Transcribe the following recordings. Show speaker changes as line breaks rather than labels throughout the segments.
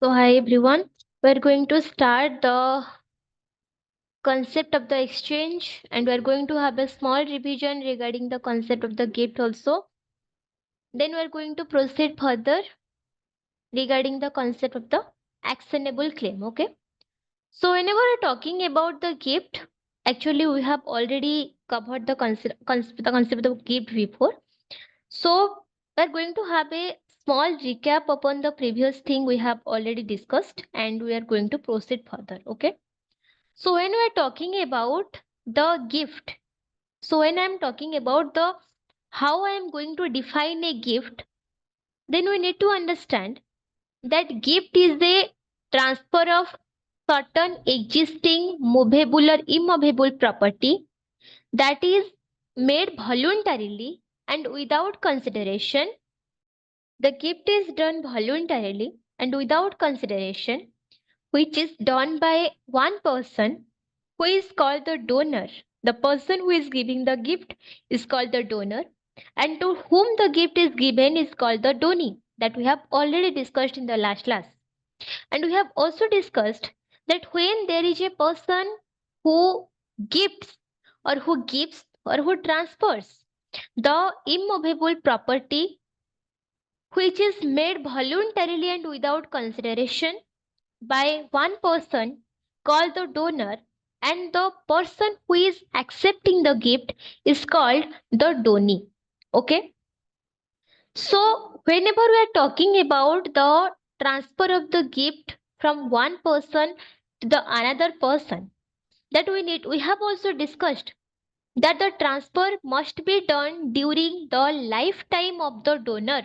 So, hi everyone. We're going to start the concept of the exchange and we're going to have a small revision regarding the concept of the gift also. Then we're going to proceed further regarding the concept of the actionable claim. Okay. So, whenever we're talking about the gift, actually we have already covered the concept of gift before. So, we're going to have a small recap upon the previous thing we have already discussed and we are going to proceed further. Okay. So when we are talking about the gift, so when I'm talking about the how I am going to define a gift, then we need to understand that gift is a transfer of certain existing movable or immovable property that is made voluntarily and without consideration. The gift is done voluntarily and without consideration, which is done by one person who is called the donor. The person who is giving the gift is called the donor, and to whom the gift is given is called the donee. That we have already discussed in the last class. And we have also discussed that when there is a person who gifts or who gives or who transfers the immovable property which is made voluntarily and without consideration by one person called the donor, and the person who is accepting the gift is called the donee. Okay. So whenever we are talking about the transfer of the gift from one person to the another person, that we have also discussed that the transfer must be done during the lifetime of the donor.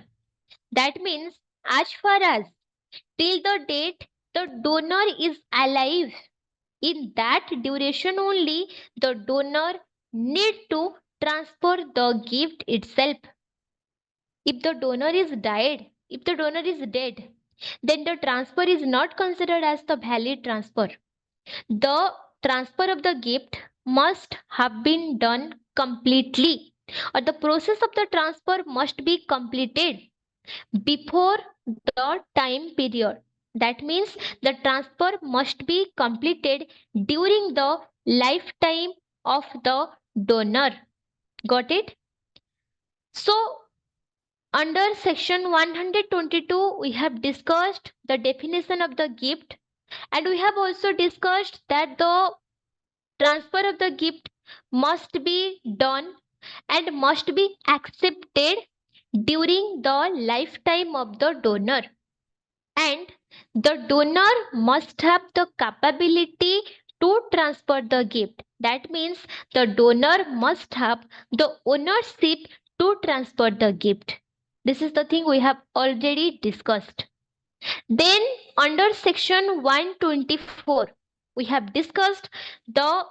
That means as far as till the date the donor is alive, in that duration only the donor need to transfer the gift itself. If the donor is died, if the donor is dead, then the transfer is not considered as the valid transfer. The transfer of the gift must have been done completely, or the process of the transfer must be completed before the time period. That means the transfer must be completed during the lifetime of the donor. Got it? So, under section 122, we have discussed the definition of the gift, and we have also discussed that the transfer of the gift must be done and must be accepted during the lifetime of the donor, and the donor must have the capability to transfer the gift. That means the donor must have the ownership to transfer the gift. This is the thing we have already discussed. Then, under section 124, we have discussed the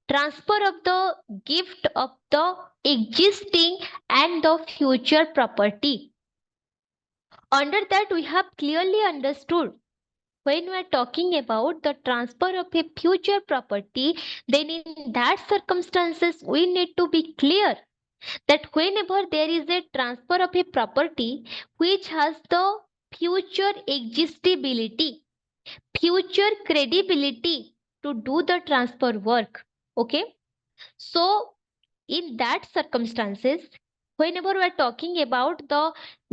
transfer of the gift of the existing and the future property. Under that, we have clearly understood when we are talking about the transfer of a future property, then in that circumstances we need to be clear that whenever there is a transfer of a property which has the future existability, future credibility to do the transfer work. Okay. So in that circumstances, whenever we are talking about the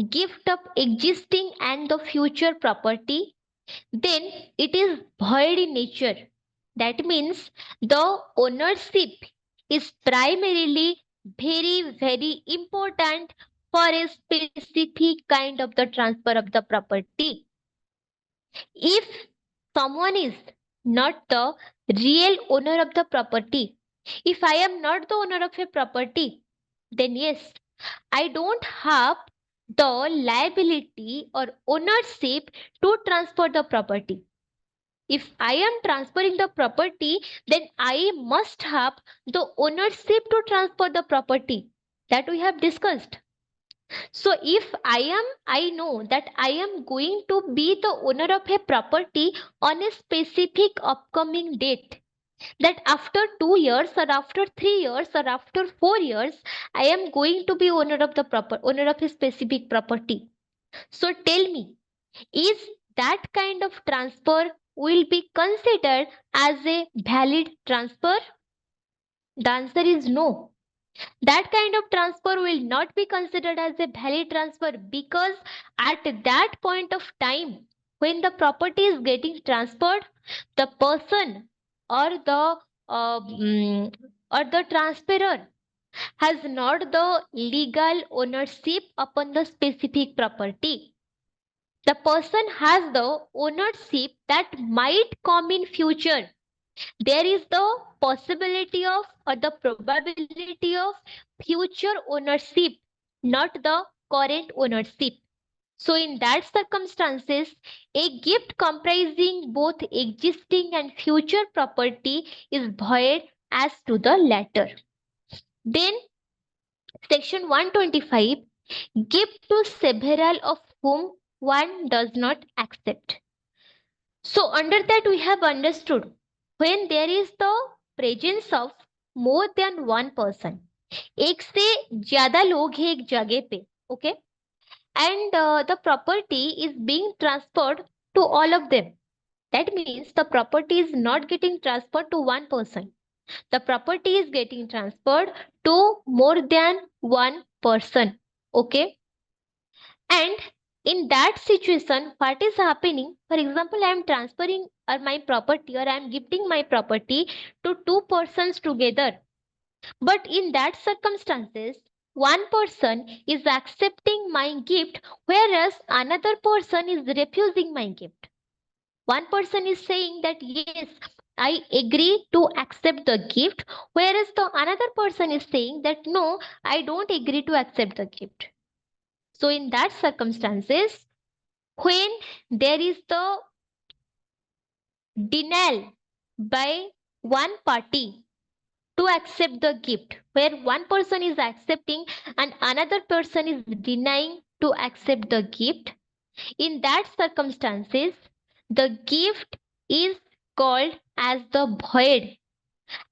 gift of existing and the future property, then it is void in nature. That means the ownership is primarily very important for a specific kind of the transfer of the property. If someone is not the real owner of the property, if I am not the owner of a property, then yes, I don't have the liability or ownership to transfer the property. If I am transferring the property, then I must have the ownership to transfer the property that we have discussed. So if I know that I am going to be the owner of a property on a specific upcoming date, that after 2 years or after 3 years or after 4 years, I am going to be owner of a specific property. So tell me, is that kind of transfer will be considered as a valid transfer? The answer is no. That kind of transfer will not be considered as a valid transfer, because at that point of time when the property is getting transferred, the person or the uh, mm, or the transferor has not the legal ownership upon the specific property. The person has the ownership that might come in future. There is the possibility of or the probability of future ownership, not the current ownership. So in that circumstances, a gift comprising both existing and future property is void as to the latter. Then section 125, gift to several of whom one does not accept. So under that we have understood, when there is the presence of more than one person, एक से ज्यादा लोग हैं एक जगह पे, okay, and the property is being transferred to all of them. That means the property is not getting transferred to one person. The property is getting transferred to more than one person, okay. And in that situation, what is happening? For example, I am transferring my property, or I am gifting my property to two persons together. But in that circumstances, one person is accepting my gift, whereas another person is refusing my gift. One person is saying that yes, I agree to accept the gift, whereas the another person is saying that no, I don't agree to accept the gift. So in that circumstances, when there is the denial by one party to accept the gift, where one person is accepting and another person is denying to accept the gift, in that circumstances the gift is called as the void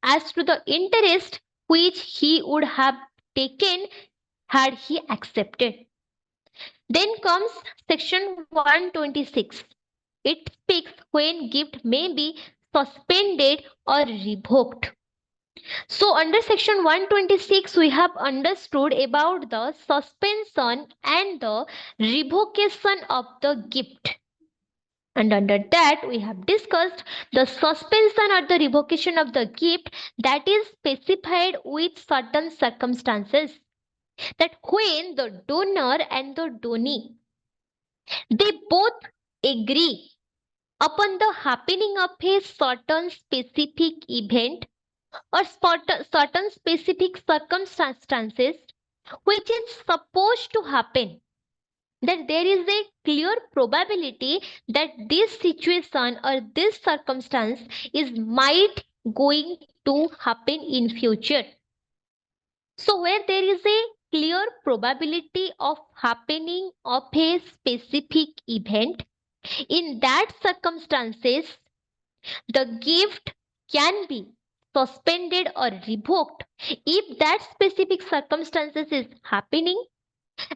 as to the interest which he would have taken had he accepted. Then comes section 126. It speaks when gift may be suspended or revoked. So under section 126, we have understood about the suspension and the revocation of the gift. And under that, we have discussed the suspension or the revocation of the gift that is specified with certain circumstances. That when the donor and the donee, they both agree upon the happening of a certain specific event or certain specific circumstances which is supposed to happen, that there is a clear probability that this situation or this circumstance is might going to happen in future. So where there is a clear probability of happening of a specific event, in that circumstances the gift can be suspended or revoked if that specific circumstances is happening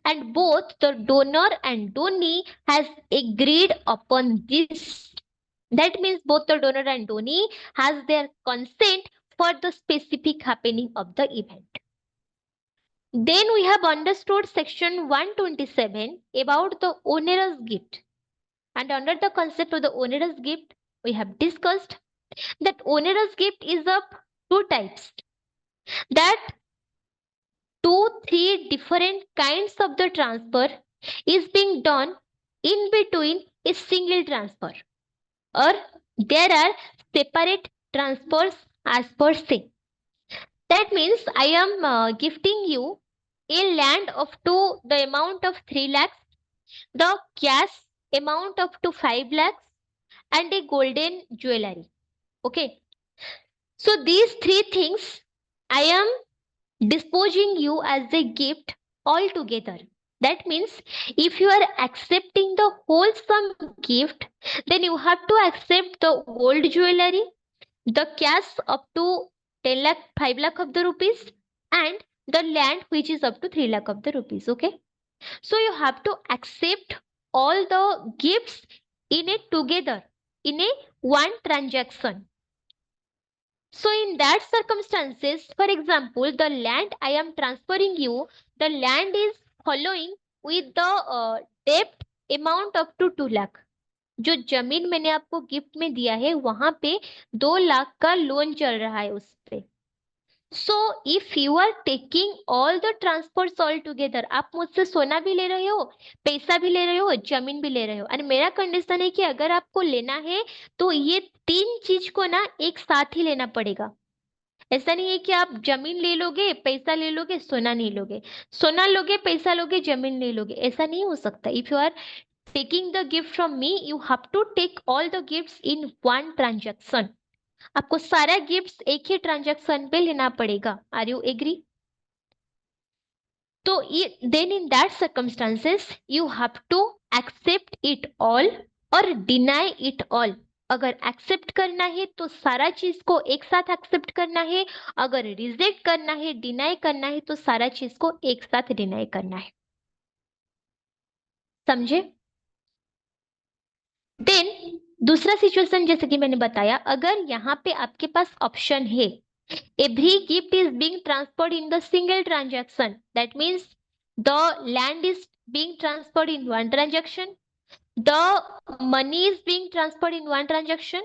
and both the donor and donee has agreed upon this. That means both the donor and donee has their consent for the specific happening of the event. Then we have understood section 127 about the onerous gift. And under the concept of the onerous gift, we have discussed that onerous gift is of two types. That 2-3 different kinds of the transfer is being done in between a single transfer, or there are separate transfers as per se. That means I am gifting you a land of to the amount of 3 lakhs, the cash amount of to 5 lakhs, and a golden jewelry. Okay. So these three things I am disposing you as a gift altogether. That means if you are accepting the wholesome gift, then you have to accept the gold jewelry, the cash up to 10 lakh, 5 lakh of the rupees, and the land which is up to 3 lakh of the rupees. Okay. So you have to accept all the gifts in a together in a one transaction. So in that circumstances, for example, the land I am transferring you, the land is following with the debt amount up to 2 lakh. जो जमीन मैंने आपको gift में दिया है वहां पे 2 लाख का लोन चल रहा है उस पे. So if you are taking all the transfers all together, आप मुझसे सोना भी ले रहे हो, पैसा भी ले रहे हो, जमीन भी ले रहे हो, और मेरा कंडीशन है कि अगर आपको लेना है तो ये 3 चीज को ना एक साथ ही लेना पड़ेगा. ऐसा नहीं है कि आप जमीन ले लोगे, पैसा ले लोगे, सोना नहीं लोगे, सोना लोगे, पैसा लोगे, जमीन नहीं लोगे. ऐसा नहीं हो सकता. If you are taking the gift from me, you have to take all the gifts in one transaction. आपको सारा गिफ्ट्स एक ही ट्रांजैक्शन पे लेना पड़ेगा. Are you agree? तो then in that circumstances you have to accept it all or deny it all. अगर accept करना है तो सारा चीज को एक साथ एक्सेप्ट करना है, अगर रिजेक्ट करना है, डिनाई करना है, तो सारा चीज को एक साथ डिनाई करना है. समझे? देन दूसरा सिचुएशन, जैसे कि मैंने बताया, अगर यहाँ पे आपके पास ऑप्शन है every gift is being transferred in the single transaction, that means the land is being transferred in one transaction, the money is being transferred in one transaction,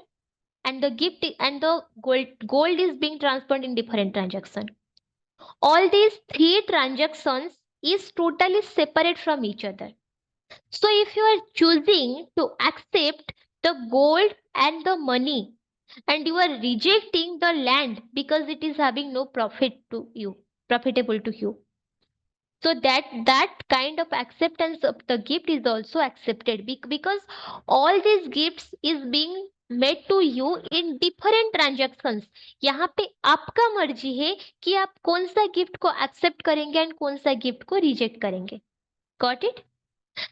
and the gift and the gold is being transferred in different transaction. All these 3 transactions is totally separate from each other. So if you are choosing to accept the gold and the money and you are rejecting the land because it is having no profitable to you, so that kind of acceptance of the gift is also accepted because all these gifts is being made to you in different transactions. यहाँ पे आपका मर्जी है कि आप कौन सा gift को एक्सेप्ट करेंगे एंड कौन सा गिफ्ट को रिजेक्ट करेंगे. Got it?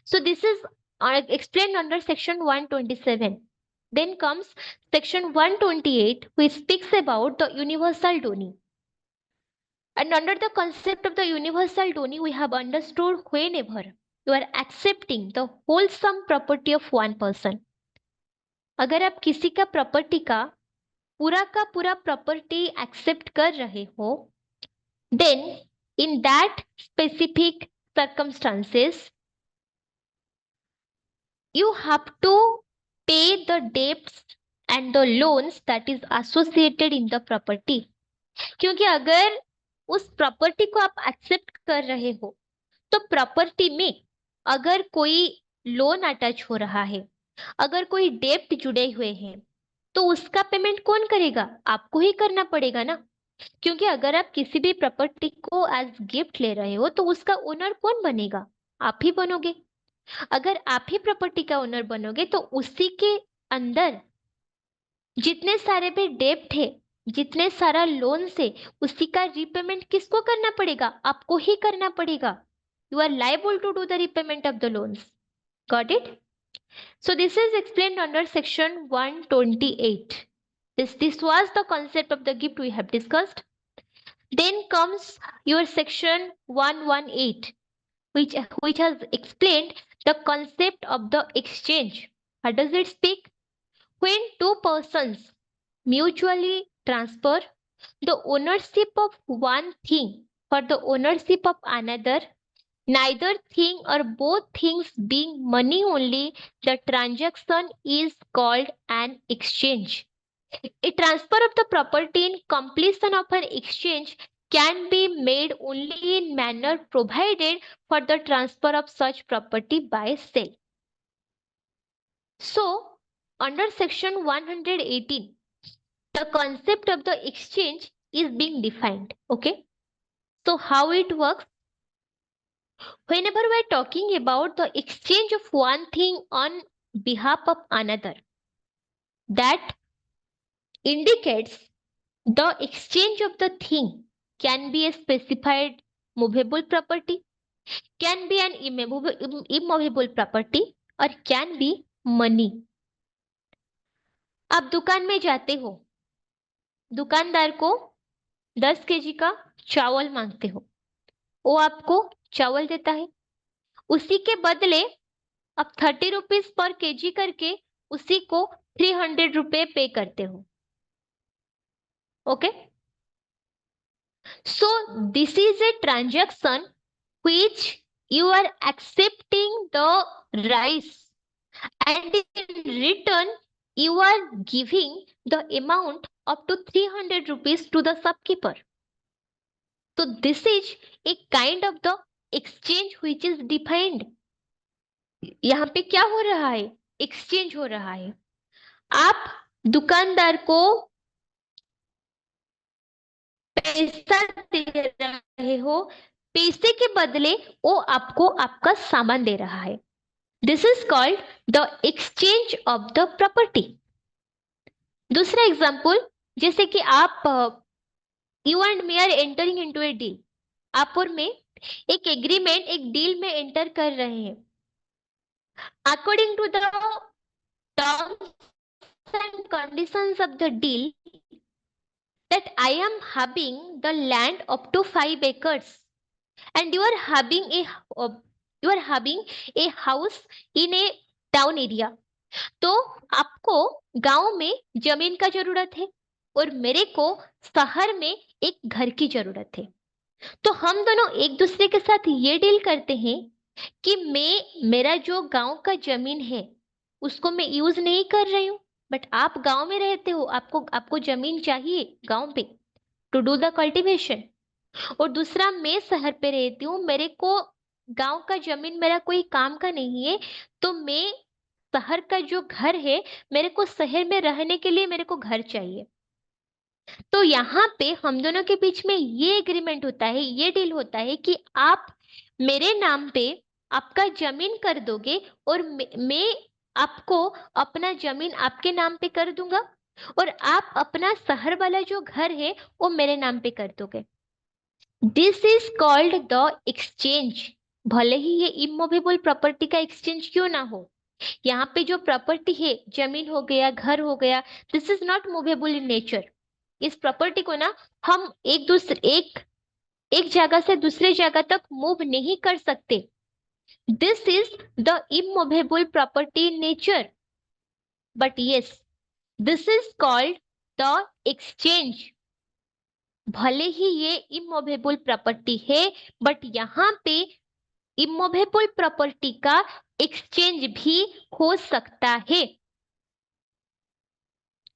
So this is explained under section 127. Then comes section 128, which speaks about the universal doni. And under the concept of the universal doni, we have understood whenever you are accepting the wholesome property of one person. अगर आप किसी का property का पूरा property accept कर रहे हो, then in that specific circumstances you have to pay the debts and the loans that is associated in the property. क्योंकि अगर उस प्रॉपर्टी को आप एक्सेप्ट कर रहे हो तो प्रॉपर्टी में अगर कोई लोन अटैच हो रहा है, अगर कोई डेप्ट जुड़े हुए हैं, तो उसका पेमेंट कौन करेगा? आपको ही करना पड़ेगा ना. क्योंकि अगर आप किसी भी प्रॉपर्टी को एज गिफ्ट ले रहे हो तो उसका ओनर कौन बनेगा? आप ही बनोगे. अगर आप ही प्रॉपर्टी का ओनर बनोगे तो उसी के अंदर जितने सारे भी डेप्ट है, जितने सारा लोन से, उसी का रीपेमेंट किसको करना पड़ेगा? आपको ही करना पड़ेगा. You are liable to do the repayment of the loans. Got it? So this is explained under section 128. This was the concept of the gift we have discussed. Then comes your section 118, which has explained the concept of the exchange. What does it speak? When two persons mutually transfer the ownership of one thing for the ownership of another, neither thing or both things being money only, the transaction is called an exchange. A transfer of the property in completion of an exchange can be made only in manner provided for the transfer of such property by sale. So, under section 118, the concept of the exchange is being defined. Okay. So, how it works? Whenever we are talking about the exchange of one thing on behalf of another, that indicates the exchange of the thing can be a specified movable property, can be an immovable property, or can be money. आप दुकान में जाते हो, दुकानदार को 10 KG का चावल मांगते हो, वो आपको चावल देता है, उसी के बदले अब 30 रुपीज पर केजी करके उसी को 300 रुपए पे करते हो. Okay, so this is a transaction which you are accepting the rice and in return you are giving the amount up to 300 rupees to the shopkeeper. So this is a kind of the exchange which is defined. यहाँ पे क्या हो रहा है? Exchange हो रहा है. आप दुकानदार को पैसा दे रहे हो, पैसे के बदले वो आपको आपका सामान दे रहा है. This is called the exchange of the property. दूसरा एग्जाम्पल, जैसे कि आप you and me are entering into a deal. आप और मैं एक एग्रीमेंट, एक डील में एंटर कर रहे हैं. According to the terms and conditions of the deal, that I am having the land up to 5 acres and you are having a house in a town area. तो आपको गांव में जमीन का जरूरत है और मेरे को शहर में एक घर की जरूरत है. तो हम दोनों एक दूसरे के साथ ये डील करते हैं कि मेरा जो गांव का जमीन है उसको मैं यूज नहीं कर रही हूँ, बट आप गांव में रहते हो, आपको जमीन चाहिए गांव पे टू डू द कल्टीवेशन. और दूसरा, मैं शहर पे रहती हूँ, मेरे को गांव का जमीन मेरा कोई काम का नहीं है, तो मैं शहर का जो घर है, मेरे को शहर में रहने के लिए मेरे को घर चाहिए. तो यहाँ पे हम दोनों के बीच में ये एग्रीमेंट होता है, ये डील होता है कि आप मेरे नाम पे आपका जमीन कर दोगे और मैं आपको अपना जमीन आपके नाम पे कर दूंगा और आप अपना शहर वाला जो घर है वो मेरे नाम पे कर दोगे. This is called the exchange. भले ही ये इमूवेबल प्रॉपर्टी का एक्सचेंज क्यों ना हो, यहाँ पे जो प्रॉपर्टी है, जमीन हो गया, घर हो गया, this is not movable in nature. इस प्रॉपर्टी को ना हम एक जगह से दूसरे जगह तक मूव नहीं कर सकते. This is the immovable property in nature. But yes, this is called the exchange. भले ही ये इमूवेबल प्रॉपर्टी है, बट यहाँ पे इमूवेबल प्रॉपर्टी का एक्सचेंज भी हो सकता है.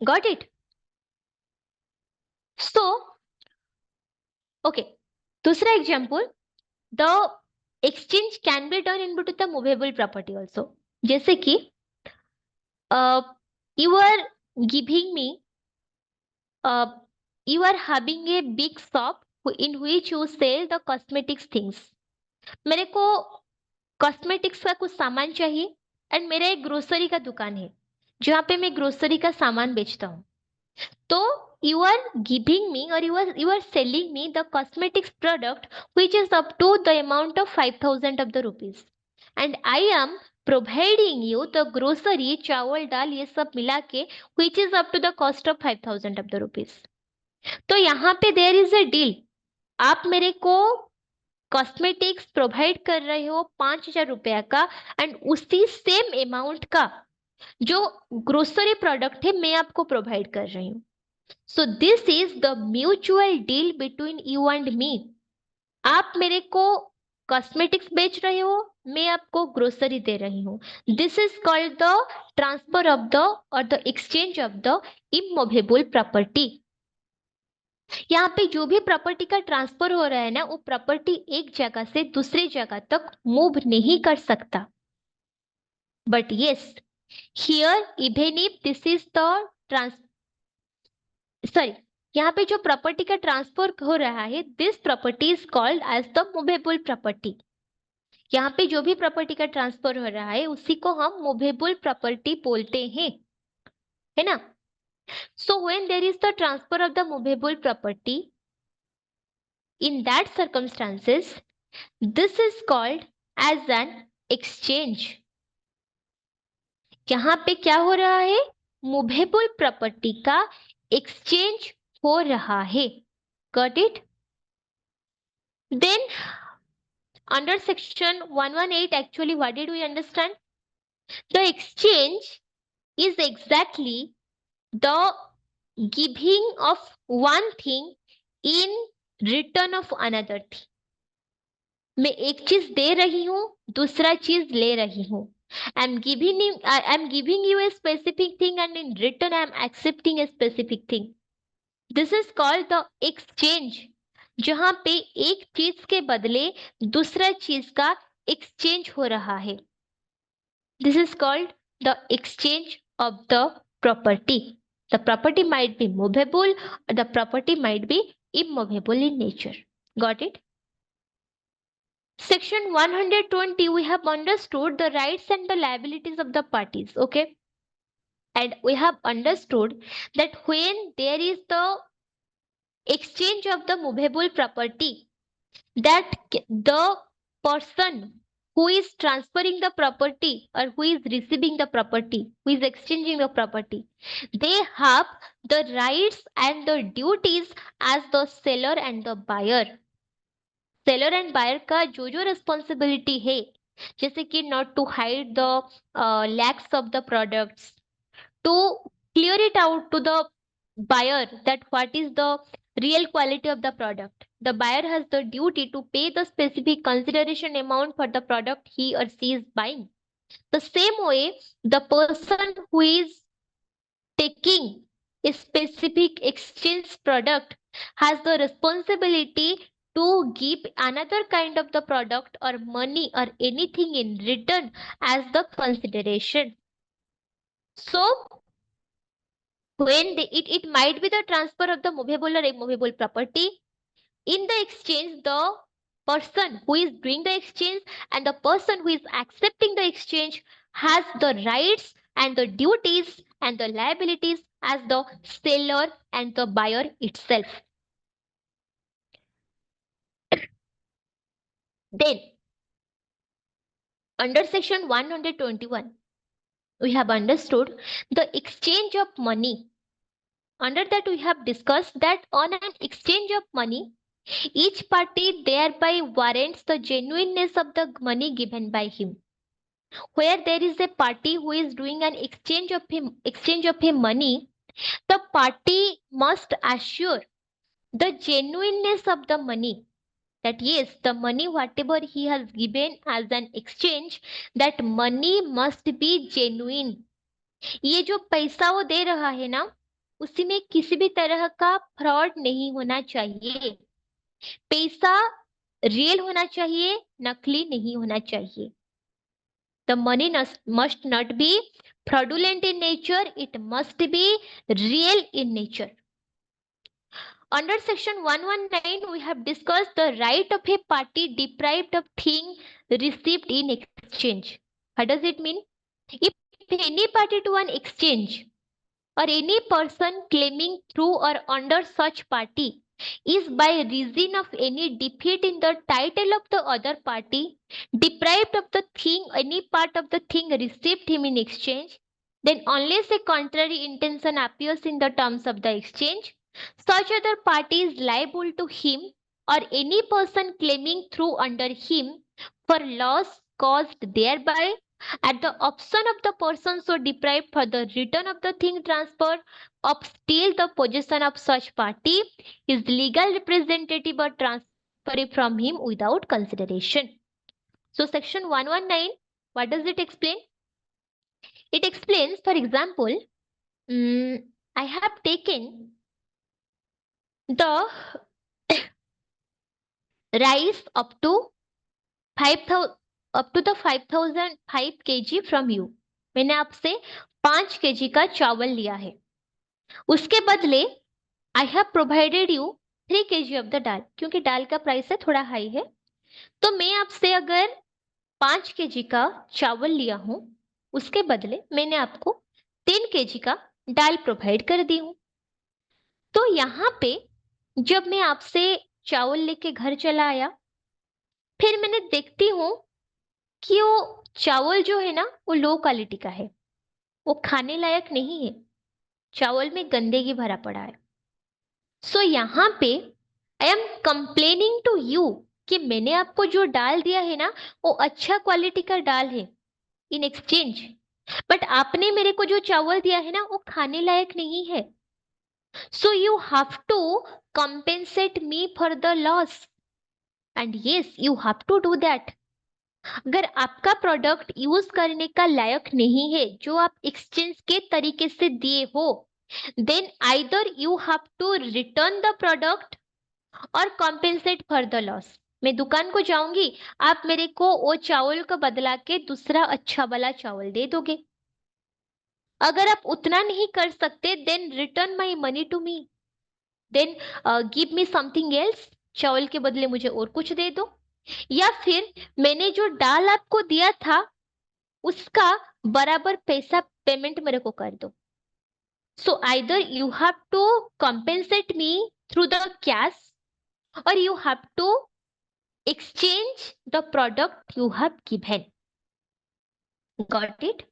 Got it? सो ओके, दूसरा example, the exchange can be done in between the movable property also. जैसे कि you are giving me, you are having a big shop in which you sell the cosmetics things. मेरे को cosmetics का कुछ सामान चाहिए and मेरा एक ग्रोसरी का दुकान है जहाँ पे मैं ग्रोसरी का सामान बेचता हूँ. तो you are giving me or you are selling me the cosmetics product which is up to the amount of 5,000 of the rupees and I am providing you the grocery, चावल दाल ये सब मिला के which is up to the cost of 5,000 of the rupees. तो यहाँ पे there is a deal. आप मेरे को कॉस्मेटिक्स प्रोवाइड कर रहे हो 5,000 रुपया का एंड उसी सेम अमाउंट का जो ग्रोसरी प्रोडक्ट है मैं आपको प्रोवाइड कर रही हूँ. सो this is the mutual deal between you and मी. आप मेरे को कॉस्मेटिक्स बेच रहे हो, मैं आपको ग्रोसरी दे रही हूँ. This is called the transfer of the or the exchange of the immovable property. यहाँ पे जो भी प्रॉपर्टी का ट्रांसफर हो रहा है ना, वो प्रॉपर्टी एक जगह से दूसरी जगह तक मूव नहीं कर सकता. But yes, here even if this is the यहाँ पे जो प्रॉपर्टी का ट्रांसफर हो रहा है, this property is called as the movable property. यहाँ पे जो भी प्रॉपर्टी का ट्रांसफर हो रहा है उसी को हम मूवेबल प्रॉपर्टी बोलते हैं, है ना. So when there is the transfer of the movable property, in that circumstances, this is called as an exchange. यहाँ पे क्या हो रहा है? मूवेबल प्रॉपर्टी का एक्सचेंज हो रहा है. Got it? Then under section 118 actually what did we understand? The exchange is exactly the giving of one thing in return of another thing. मैं एक चीज दे रही हूं, दूसरा चीज ले रही हूं. I'm giving you a specific thing and in return I'm accepting a specific thing. This is called the exchange. जहां पे एक चीज के बदले दूसरा चीज का एक्सचेंज हो रहा है. This is called the exchange of the property. The property might be movable or the property might be immovable in nature. Got it? Section 120, we have understood the rights and the liabilities of the parties. Okay. And we have understood that when there is the exchange of the movable property, that the person who is transferring the property or who is receiving the property, who is exchanging the property, they have the rights and the duties as the seller and the buyer. Seller and buyer का जो जो responsibility है, जैसे कि not to hide the lacks of the products, to clear it out to the buyer that what is the real quality of the product. The buyer has the duty to pay the specific consideration amount for the product he or she is buying. The same way, the person who is taking a specific exchange product has the responsibility to give another kind of the product or money or anything in return as the consideration. So when it might be the transfer of the movable or immovable property. In the exchange, the person who is doing the exchange and the person who is accepting the exchange has the rights and the duties and the liabilities as the seller and the buyer itself. Then, under section 121, we have understood the exchange of money. Under that, we have discussed that on an exchange of money, each party thereby warrants the genuineness of the money given by him. Where there is a party who is doing an exchange of him money, the party must assure the genuineness of the money. That yes, the money whatever he has given as an exchange, that money must be genuine. ये जो पैसा वो दे रहा है ना, उसी में किसी भी तरह का फ्रॉड नहीं होना चाहिए. पैसा रियल होना चाहिए, नकली नहीं होना चाहिए. The money must not be fraudulent in nature, it must be real in nature. Under section 119, we have discussed the right of a party deprived of thing received in exchange. What does it mean? If any party to an exchange or any person claiming through or under such party is by reason of any defeat in the title of the other party deprived of the thing, any part of the thing received him in exchange, then unless a contrary intention appears in the terms of the exchange, such other party is liable to him or any person claiming through under him for loss caused thereby at the option of the person so deprived for the return of the thing transferred of still the possession of such party, his legal representative or transfer it from him without consideration. So section 119, what does it explain? It explains, for example, I have taken the rice up to 5,000 up to the 5,005 kg from you. मैंने आपसे 5 kg का चावल लिया है. उसके बदले I have provided you 3 kg of the दाल. क्योंकि दाल का प्राइस है थोड़ा हाई है, तो मैं आपसे अगर 5 kg का चावल लिया हूं, उसके बदले मैंने आपको 3 kg का दाल प्रोवाइड कर दी हूं. तो यहाँ पे जब मैं आपसे चावल लेके घर चला आया, फिर मैंने देखती हूं कि वो चावल जो है ना, वो लो क्वालिटी का है, वो खाने लायक नहीं है, चावल में गंदगी भरा पड़ा है. सो यहाँ पे I am complaining to you कि मैंने आपको जो दाल दिया है ना, वो अच्छा क्वालिटी का दाल है. इन एक्सचेंज बट आपने मेरे को जो चावल दिया है ना वो खाने लायक नहीं है, so you have to compensate me for the loss. And yes, you have to do that. अगर आपका प्रोडक्ट यूज करने का लायक नहीं है जो आप एक्सचेंज के तरीके से दिए हो, then either you have to return the product और कॉम्पेंसेट फॉर द लॉस। मैं दुकान को जाऊंगी, आप मेरे को वो चावल को बदला के दूसरा अच्छा वाला चावल दे दोगे। अगर आप उतना नहीं कर सकते, then return my money to me, then give me something else, चावल के बदले मुझे और कुछ दे दो, या फिर मैंने जो दाल आपको दिया था उसका बराबर पैसा पेमेंट मेरे को कर दो। So either you have to compensate me through the cash or you have to exchange the product you have given. Got it?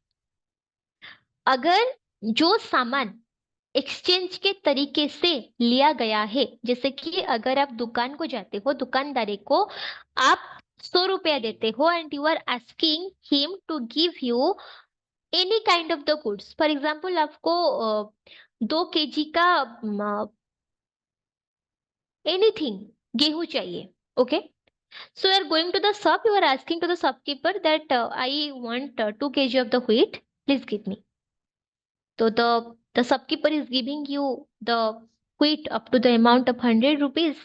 अगर जो सामान एक्सचेंज के तरीके से लिया गया है, जैसे कि अगर आप दुकान को जाते हो, दुकानदारे को आप 100 रुपया देते हो and you are asking him to give you any kind of the goods. For example आपको 2 kg का एनीथिंग गेहूं चाहिए, okay. So you are going to the shop, you are asking to the shopkeeper that I want 2 kg of the wheat, please give me. So the shopkeeper is giving you the wheat up to the amount of 100 rupees.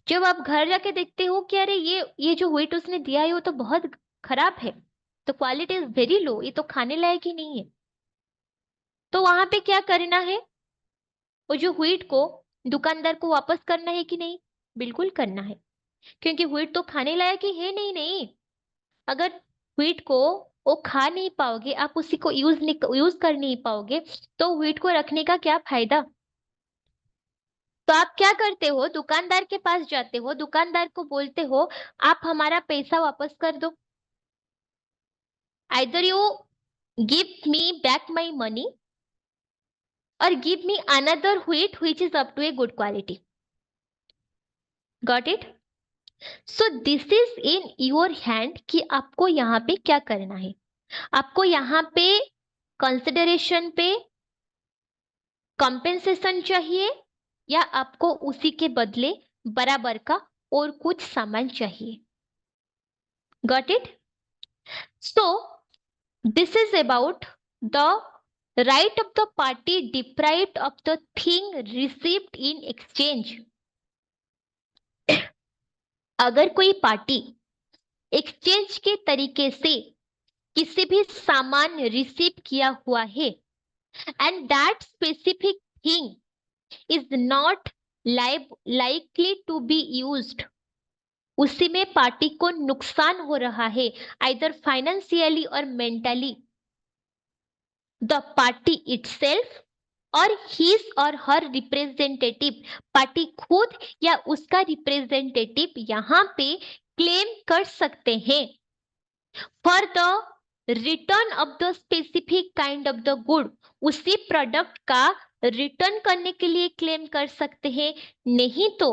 जब आप घर जाके देखते हो कि अरे ये जो wheat उसने दिया है वो तो बहुत खराब है, तो क्वालिटी इज वेरी लो, ये तो खाने लायक ही नहीं है, तो वहां पे क्या करना है? वो जो wheat को दुकानदार को वापस करना है कि नहीं? बिल्कुल करना है, क्योंकि wheat तो खाने लायक ही है नहीं। नहीं, अगर व्हीट को वो खा नहीं पाओगे, आप उसी को यूज कर नहीं पाओगे, तो व्हीट को रखने का क्या फायदा? तो आप क्या करते हो? दुकानदार के पास जाते हो, दुकानदार को बोलते हो आप हमारा पैसा वापस कर दो, either you give me back my money or give me another wheat which is up to a good quality. Got it? So this is in your hand कि आपको यहाँ पे क्या करना है। आपको यहाँ पे कंसिडरेशन पे कंपेंसेशन चाहिए या आपको उसी के बदले बराबर का और कुछ सामान चाहिए। Got it? So this is about the right of the party deprived of the thing received in exchange. अगर कोई पार्टी एक्सचेंज के तरीके से किसी भी सामान रिसीव किया हुआ है and that specific thing is not likely to be used, उसी में पार्टी को नुकसान हो रहा है either financially और mentally, the party itself और his or her representative, party खुद या उसका रिप्रेजेंटेटिव यहाँ पे क्लेम कर सकते हैं for the return of the specific kind of the good, उसी प्रोडक्ट का रिटर्न करने के लिए क्लेम कर सकते हैं। नहीं तो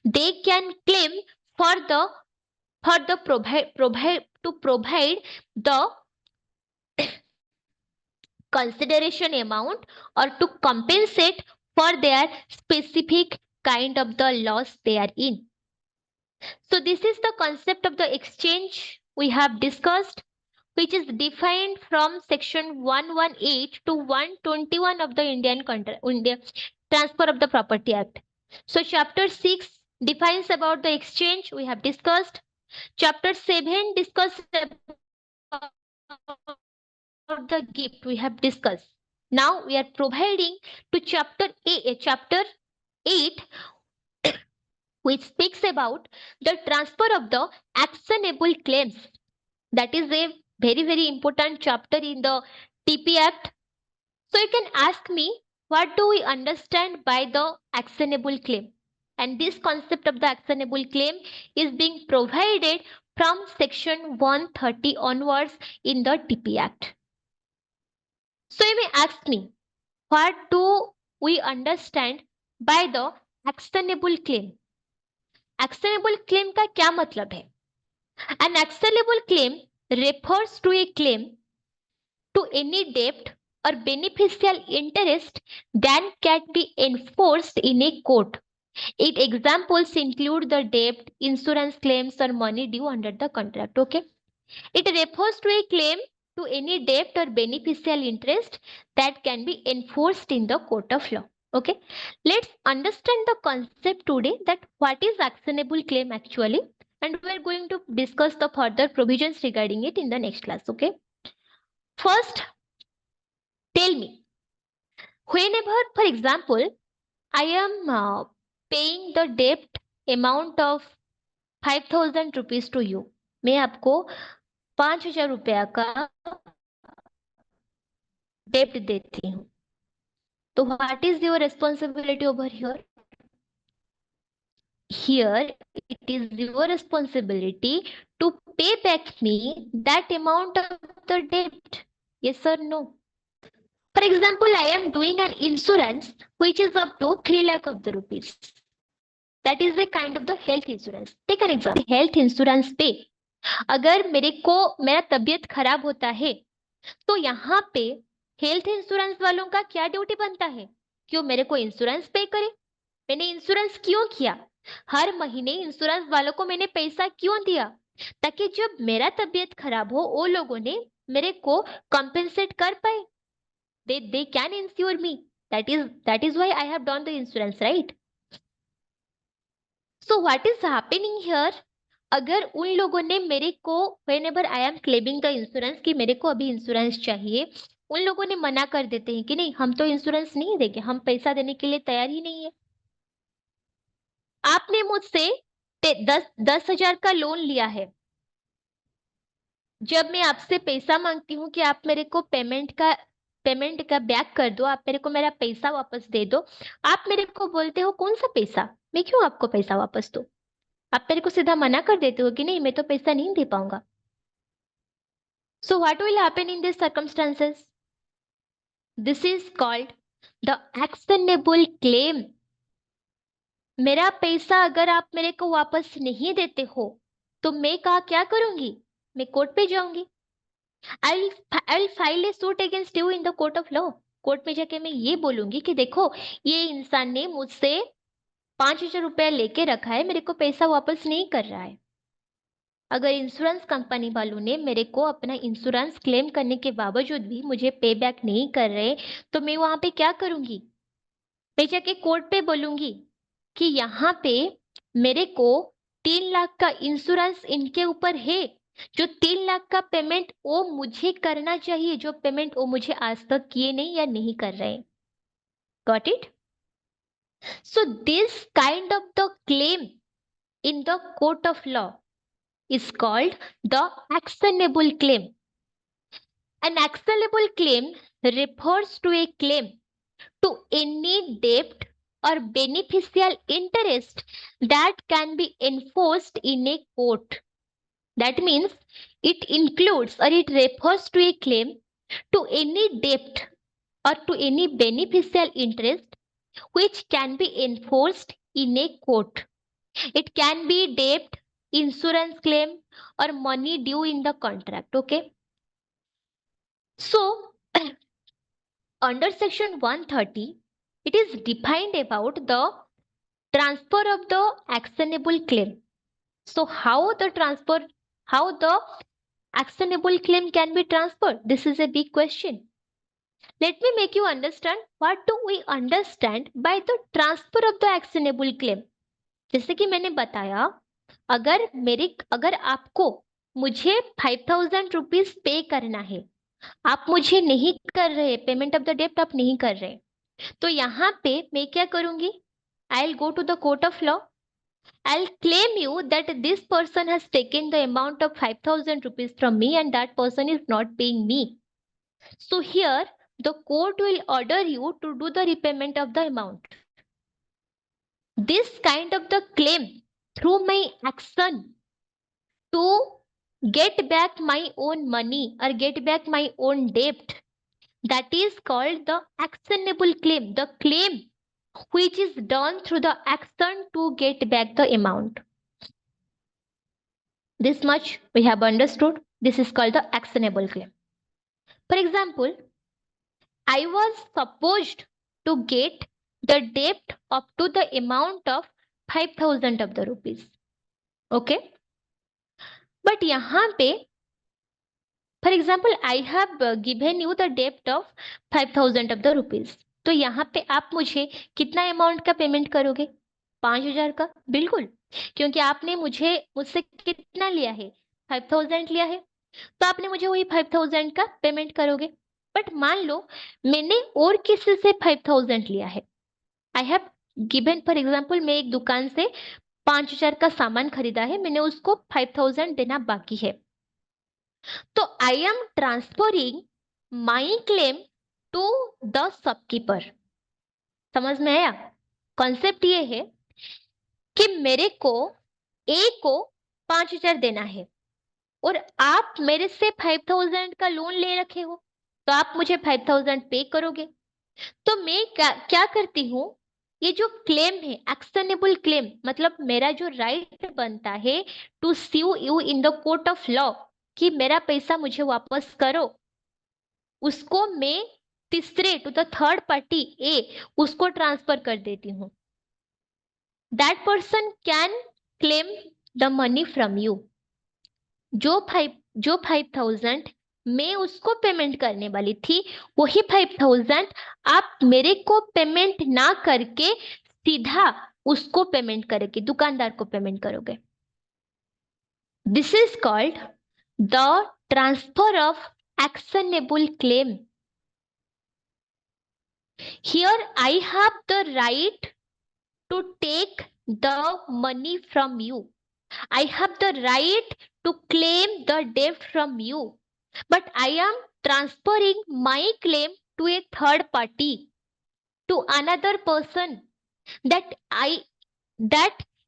they can claim for the provide the consideration amount or to compensate for their specific kind of the loss they are in. So this is the concept of the exchange we have discussed, which is defined from section 118 to 121 of the Indian Transfer of the Property Act. So chapter 6 defines about the exchange we have discussed. Chapter 7 discusses about the gift we have discussed. Now we are providing to chapter 8 which speaks about the transfer of the actionable claims. That is a very important chapter in the TP Act. So you can ask me, what do we understand by the actionable claim? And this concept of the actionable claim is being provided from section 130 onwards in the TP Act. So you may ask me, what do we understand by the actionable claim? Actionable claim का क्या मतलब है? An actionable claim refers to a claim to any debt or beneficial interest that can be enforced in a court. It examples include the debt, insurance claims, or money due under the contract. Okay. It refers to a claim to any debt or beneficial interest that can be enforced in the court of law. Okay. Let's understand the concept today that what is actionable claim actually, and we are going to discuss the further provisions regarding it in the next class. Okay. First, tell me, whenever, for example, I am paying the debt amount of 5,000 rupees to you, मैं आपको 5,000 रुपया का डेप्ट देती हूँ, तो what is your responsibility over here? Here it is your responsibility to pay back me that amount of the debt. Yes or no? For example, I am doing an insurance which is up to 3 lakh of the rupees. That is a kind of the health insurance. Take an example. Health insurance पे अगर मेरे को मेरा तबीयत खराब होता है तो यहाँ पे हेल्थ इंश्योरेंस वालों का क्या ड्यूटी बनता है? क्यों मेरे को इंश्योरेंस पे करे? मैंने इंश्योरेंस क्यों किया? हर महीने इंश्योरेंस वालों को मैंने पैसा क्यों दिया? ताकि जब मेरा तबीयत खराब हो वो लोगों ने मेरे को कंपेंसेट कर पाए. They can insure me. That is why I have done the insurance, right? So what is happening here? अगर उन लोगों ने मेरे को whenever I am claiming the insurance कि मेरे को अभी इंश्योरेंस चाहिए, उन लोगों ने मना कर देते हैं कि नहीं, हम तो इंश्योरेंस नहीं देंगे, हम पैसा देने के लिए तैयार ही नहीं है. आपने मुझसे 10,000 का लोन लिया है. जब मैं आपसे पैसा मांगती हूँ कि आप मेरे को पेमेंट का बैक कर दो, आप मेरे को मेरा पैसा वापस दे दो, आप मेरे को बोलते हो कौन सा पैसा, मैं क्यों आपको पैसा वापस दूं? आप मेरे को सीधा मना कर देते हो कि नहीं, मैं तो पैसा नहीं दे पाऊंगा. So what will happen in these circumstances? This is called the actionable claim. मेरा पैसा अगर आप मेरे को वापस नहीं देते हो तो मैं क्या करूंगी? मैं कोर्ट पे जाऊंगी. I'll file a suit against you in the court of law. Court में जाके मैं ये बोलूंगी कि देखो, ये इंसान ने मुझसे 5,000 रुपया लेके रखा है, मेरे को पैसा वापस नहीं कर रहा है. अगर इंश्योरेंस कंपनी वालों ने मेरे को अपना इंश्योरेंस क्लेम करने के बावजूद भी मुझे पे बैक नहीं कर रहे, तो मैं वहां पे क्या करूंगी? मैं जाके कोर्ट पे बोलूंगी कि यहाँ पे मेरे को 3 लाख का इंश्योरेंस इनके ऊपर है, जो 3 लाख का पेमेंट वो मुझे करना चाहिए, जो पेमेंट वो मुझे आज तक किए नहीं या नहीं कर रहे. Got it? So this kind of the claim in the court of law is called the actionable claim. An actionable claim refers to a claim to any debt or beneficial interest that can be enforced in a court. That means it includes or it refers to a claim to any debt or to any beneficial interest which can be enforced in a court. It can be debt, insurance claim, or money due in the contract. Okay. So, under section 130, it is defined about the transfer of the actionable claim. So, how the actionable claim can be transferred? This is a big question. Let me make you understand what do we understand by the transfer of the actionable claim. जैसे कि मैंने बताया, अगर आपको मुझे 5,000 rupees पे करना है, आप मुझे नहीं कर रहे, पेमेंट ऑफ द डेप्ट आप नहीं कर रहे, तो यहाँ पे मैं क्या करूंगी? I'll go to the court of law. I'll claim you that this person has taken the amount of 5,000 rupees from me and that person is not paying me. So here the court will order you to do the repayment of the amount. This kind of the claim through my action to get back my own money or get back my own debt, that is called the actionable claim, the claim which is done through the action to get back the amount. This much we have understood. This is called the actionable claim. For example, I was supposed to get the debt up to the amount of 5,000 of the rupees. Okay, but यहाँ पे for example I have given you the डेप्ट of 5,000 of the rupees, तो यहाँ पे आप मुझे कितना amount का पेमेंट करोगे? 5,000 का, बिल्कुल, क्योंकि आपने मुझसे कितना लिया है? 5,000 लिया है, तो आपने मुझे वही 5,000 का पेमेंट करोगे। बट मान लो मैंने और किसी से 5,000 लिया है, आई हैव गिवन, फॉर एग्जाम्पल मैं एक दुकान से 5,000 का सामान खरीदा है, मैंने उसको 5,000 देना बाकी है, तो I am transferring my claim to the shopkeeper. समझ में आया? कॉन्सेप्ट ये है कि मेरे को ए को 5,000 देना है और आप मेरे से 5,000 का लोन ले रखे हो, तो आप मुझे 5,000 पे करोगे। तो मैं क्या करती हूँ, ये जो क्लेम है, एक्शनेबल क्लेम, मतलब मेरा जो राइट बनता है to sue you in the court of law, कि मेरा पैसा मुझे वापस करो, उसको मैं तीसरे to the third party uh उसको ट्रांसफर कर देती हूँ। That person can claim the money from you. जो 5,000 मैं उसको पेमेंट करने वाली थी, वही 5,000 आप मेरे को पेमेंट ना करके सीधा उसको पेमेंट करोगे, दुकानदार को पेमेंट करोगे। This is called the transfer of actionable claim. Here I have the right to take the money from you. I have the right to claim the debt from you. But I am transferring my claim to a third party, to another person, that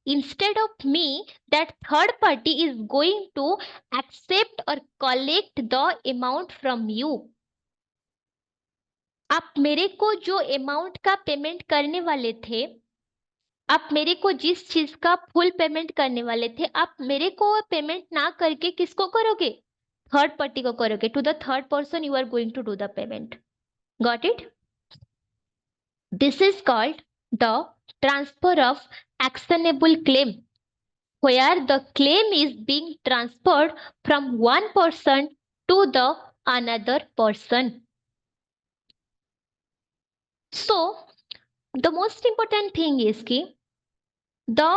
instead of me, that third party is going to accept or collect the amount from you. आप मेरे को जो amount का payment करने वाले थे, आप मेरे को जिस चीज का फुल पेमेंट करने वाले थे, आप मेरे को पेमेंट ना करके किसको करोगे? थर्ड पार्टी को करोगे। To the third person you are going to do the payment. Got it? This is called the transfer of actionable claim, where the claim is being transferred from one person to the another person. So the most important thing is ki the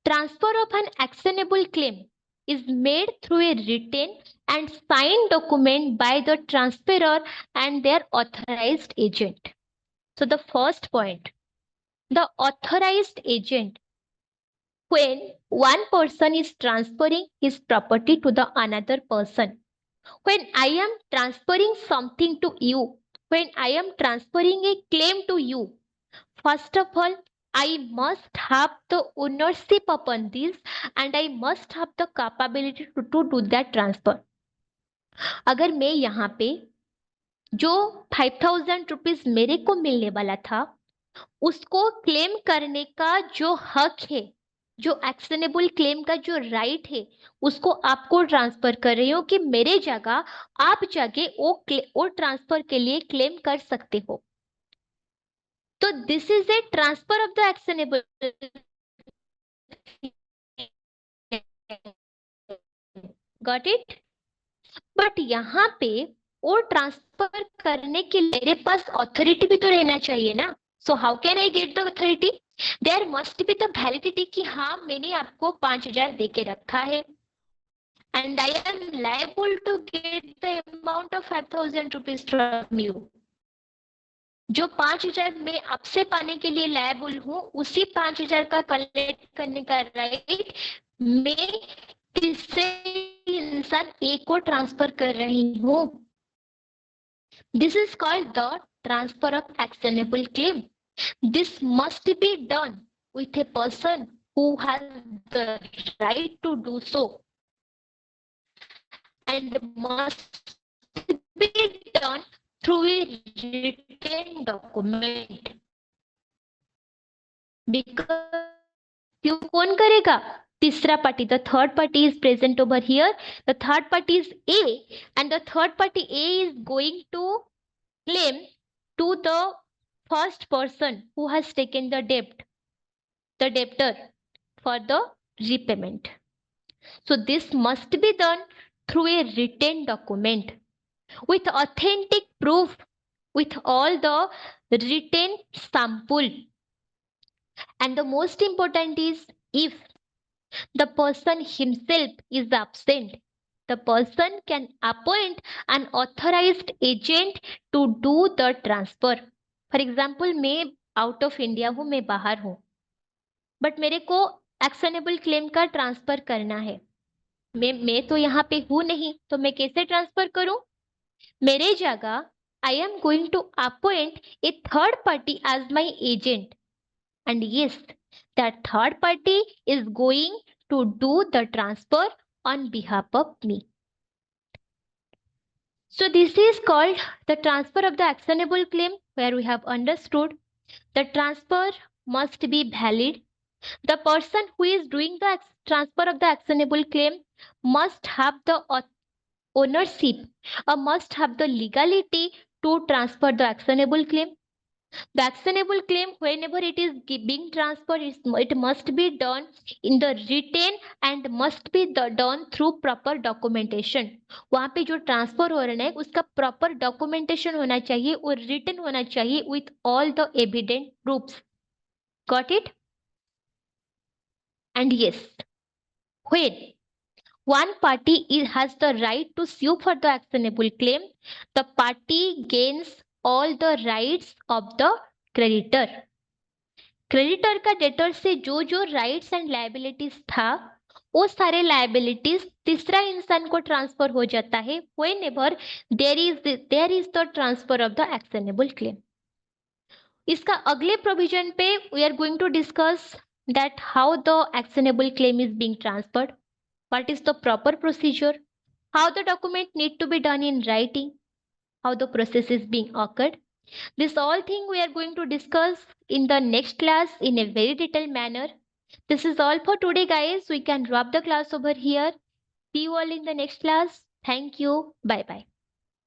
transfer of an actionable claim is made through a written and signed document by the transferor and their authorized agent. So the first point, the authorized agent, when one person is transferring his property to the another person. When I am transferring something to you, when I am transferring a claim to you, first of all, I must have the ownership upon this and I must have the capability to do that transfer. अगर मैं यहाँ पे जो 5,000 rupees मेरे को मिलने वाला था, उसको क्लेम करने का जो हक है, जो एक्शनेबल क्लेम का जो राइट है, उसको आपको ट्रांसफर कर रही हूँ कि मेरे जगह आप जाके वो ट्रांसफर के लिए क्लेम कर सकते हो। तो this is a transfer of the actionable. Got it? But यहाँ पे वो ट्रांसफर करने के लिए मेरे पास अथॉरिटी भी तो रहना चाहिए ना। So how can I get the authority? There must be the validity कि हाँ मैंने आपको 5,000 दे के रखा है and I am liable to get the amount of 5,000 rupees from you. जो 5,000 मैं आपसे पाने के लिए लायबल हूँ, उसी 5,000 का कलेक्ट करने का राइट मैं तीसरे इंसान ए को ट्रांसफर कर रही हूँ। This is called the transfer of actionable claim. This must be done with a person who has the right to do so and must be done through a written document. Because क्यों कौन करेगा? तीसरा party, the third party is present over here. The third party is A, and the third party A is going to claim to the first person who has taken the debt, the debtor, for the repayment. So this must be done through a written document with authentic proof, with all the written sample. And the most important is, if the person himself is absent, the person can appoint an authorized agent to do the transfer. For example, मैं out of India हूँ, मैं बाहर हूँ, but मेरे को actionable claim का transfer करना है. मैं तो यहाँ पे हूँ नहीं, तो मैं कैसे ट्रांसफर करूँ? मेरे जगह I am going to appoint a third party as my agent, and yes, that third party is going to do the transfer on behalf of me. So this is called the transfer of the actionable claim, where we have understood the transfer must be valid. The person who is doing the transfer of the actionable claim must have the ownership or must have the legality to transfer the actionable claim. The actionable claim, whenever it is being transferred, it must be done in the written and must be done through proper documentation. वहाँ पे जो transfer हो रहा है उसका proper documentation होना चाहिए और रिटन होना चाहिए with all the evident proofs. Got it? And yes, when one party has the right to sue for the actionable claim, the party gains all the rights of the creditor. Creditor का debtor से जो जो rights and liabilities था, वो सारे liabilities तीसरा इंसान को ट्रांसफर हो जाता है whenever there is the transfer of the actionable claim. इसका अगले प्रोविजन पे we are going to discuss that how the actionable claim is being transferred, what is the proper procedure, how the document need to be done in writing, how the process is being occurred. This all thing we are going to discuss in the next class in a very detailed manner. This is all for today, guys. We can wrap the class over here. See you all in the next class. Thank you. Bye bye.